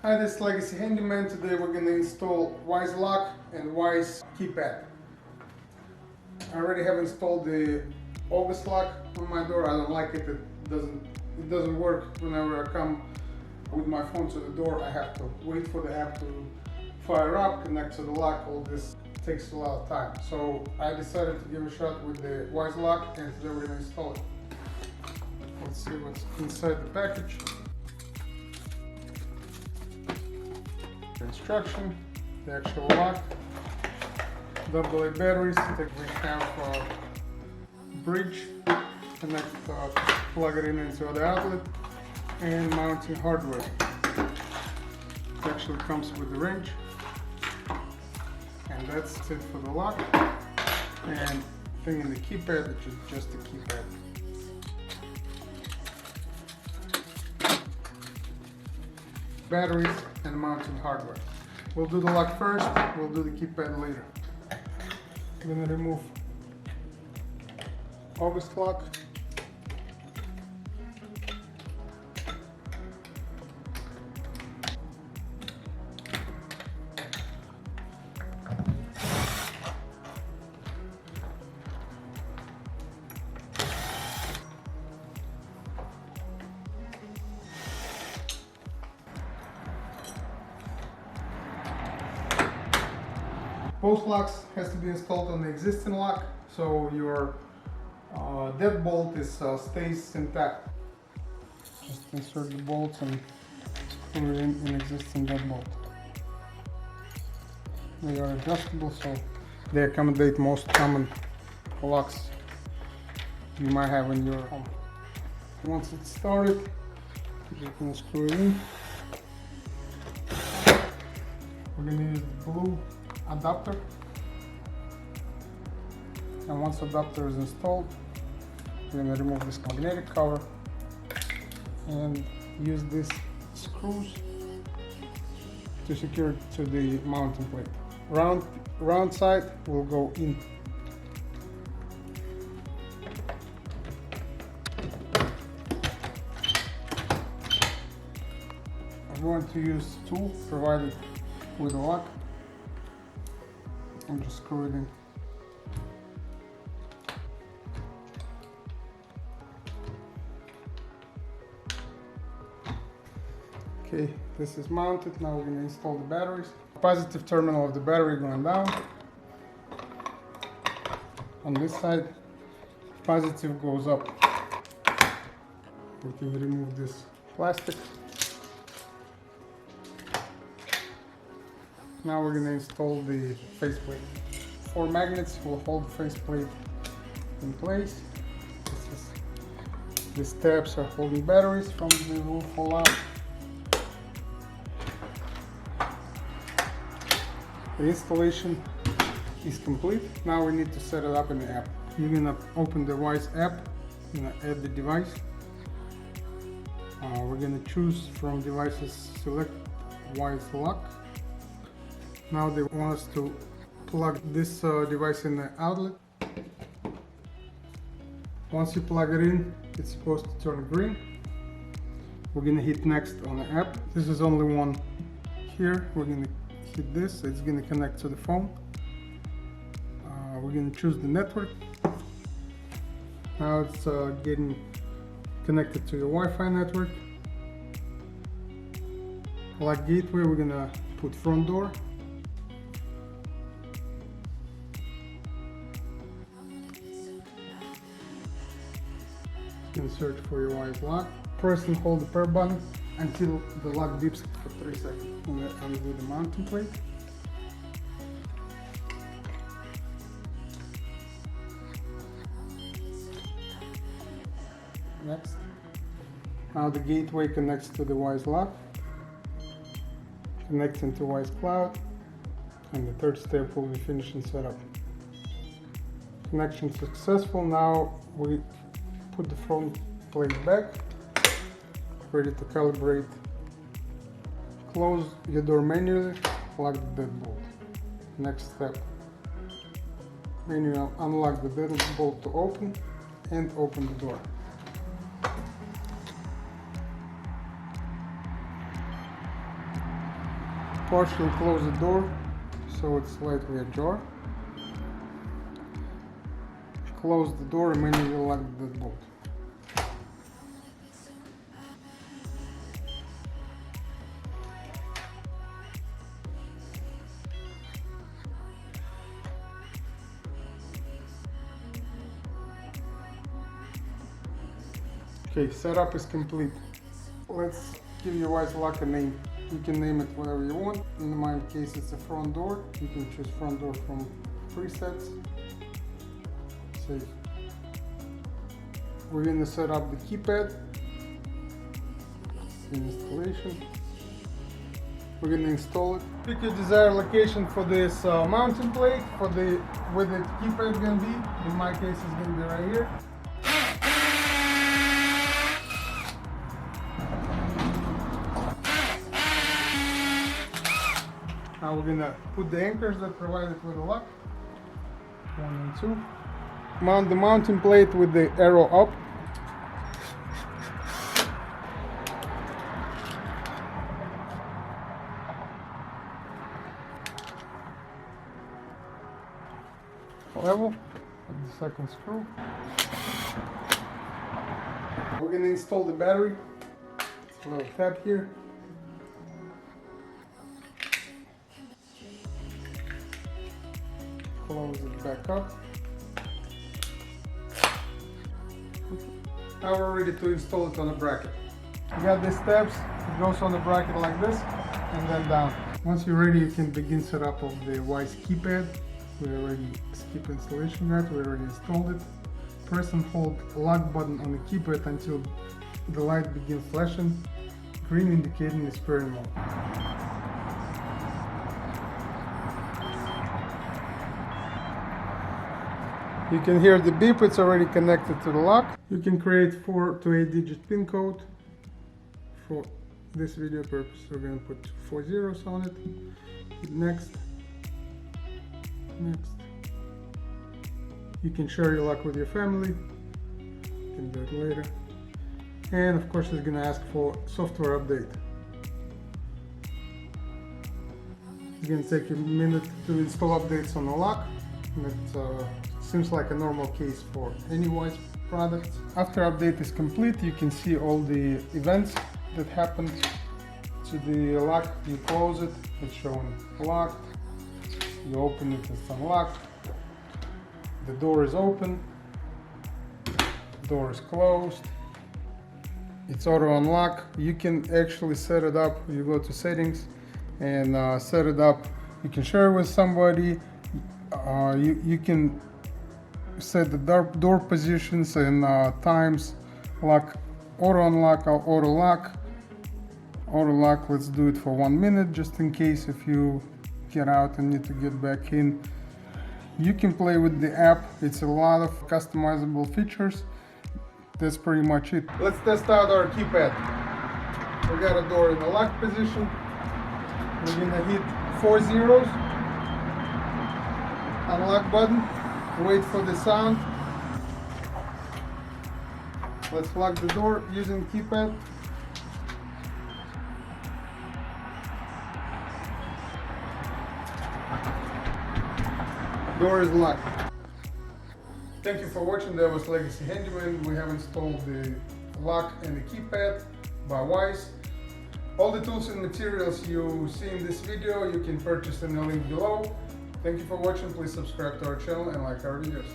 Hi, this is Legacy Handyman. Today we're going to install Wyze lock and Wyze keypad. I already have installed the August lock on my door. I don't like it. It doesn't work whenever I come with my phone to the door. I have to wait for the app to fire up, connect to the lock. All this takes a lot of time. So I decided to give a shot with the Wyze lock, and today we're going to install it. Let's see what's inside the package. Instruction, the actual lock, AA batteries. We have a bridge, plug it into the outlet, and mounting hardware. It actually comes with the wrench, and that's it for the lock. And thing in the keypad, which is just the keypad. Batteries and mounting hardware. We'll do the lock first, we'll do the keypad later. I'm going to remove August lock. Both locks has to be installed on the existing lock, so your deadbolt stays intact. Just insert the bolts and screw in an existing deadbolt. They are adjustable, so they accommodate most common locks you might have in your home. Once it's started, you can screw it in. We're going to use the blue adapter, and once the adapter is installed, we're going to remove this magnetic cover and use these screws to secure it to the mounting plate. Round side will go in. I'm going to use a tool provided with a lock and just screw it in. Okay, this is mounted. Now we're going to install the batteries. Positive terminal of the battery going down. On this side, positive goes up. We can remove this plastic. Now we're going to install the faceplate. 4 magnets will hold the faceplate in place. These tabs are holding batteries from the roof fall out. The installation is complete. Now we need to set it up in the app. You're going to open the Wyze app, you're going to add the device. We're going to choose from devices, select Wyze lock. Now they want us to plug this device in the outlet. Once you plug it in, it's supposed to turn green. We're going to hit next on the app. This is only one here. We're going to hit this. It's going to connect to the phone. We're going to choose the network. Now it's getting connected to your Wi-Fi network. Like gateway, we're going to put front door. Search for your Wyze lock. Press and hold the power button until the lock beeps for 3 seconds. And then undo the mounting plate. Next. Now the gateway connects to the Wyze lock. Connects into Wyze Cloud. And the third step will be finishing setup. Connection successful. Now we put the front plate back, ready to calibrate. Close your door manually, lock the deadbolt. Next step, manually unlock the deadbolt to open and open the door. partially close the door so it's slightly ajar. Close the door and manually lock the deadbolt. Okay, setup is complete. Let's give your Wyze lock a name. You can name it whatever you want. In my case, it's a front door. You can choose front door from presets. Save. We're going to set up the keypad. Installation. We're going to install it. Pick your desired location for this mounting plate, for the where the keypad is going to be. In my case, it's going to be right here. Now we're gonna put the anchors that provide it with the lock. 1 and 2. Mount the mounting plate with the arrow up. Level with the second screw. We're gonna install the battery. It's a little tab here. Close it back up. Now we're ready to install it on the bracket. You got these steps, it goes on the bracket like this and then down. Once you're ready, you can begin setup of the Wyze keypad. We already skipped installation that, we already installed it. Press and hold the lock button on the keypad until the light begins flashing, green indicating it's pairing mode. You can hear the beep, it's already connected to the lock. You can create 4 to 8 digit pin code. For this video purpose, we're going to put 4 zeros on it. Hit next. Next. You can share your lock with your family. You can do it later. And of course, it's going to ask for software update. It's going to take a minute to install updates on the lock. That seems like a normal case for any Wyze product. After update is complete, you can see all the events that happened to the lock. You close it, it's showing locked. You open it, it's unlocked. The door is open. The door is closed. It's auto unlock. You can actually set it up. You go to settings and set it up. You can share it with somebody. You can set the door positions and times, lock, auto unlock, or auto lock. Auto lock, let's do it for 1 minute just in case if you get out and need to get back in. You can play with the app. It's a lot of customizable features. That's pretty much it. Let's test out our keypad. We got a door in the lock position. We're gonna hit 4 zeros. Unlock button. Wait for the sound. Let's lock the door using keypad. Door is locked. Thank you for watching. That was Legacy Handyman. We have installed the lock and the keypad by Wyze. All the tools and materials you see in this video you can purchase in the link below. Thank you for watching. Please subscribe to our channel and like our videos.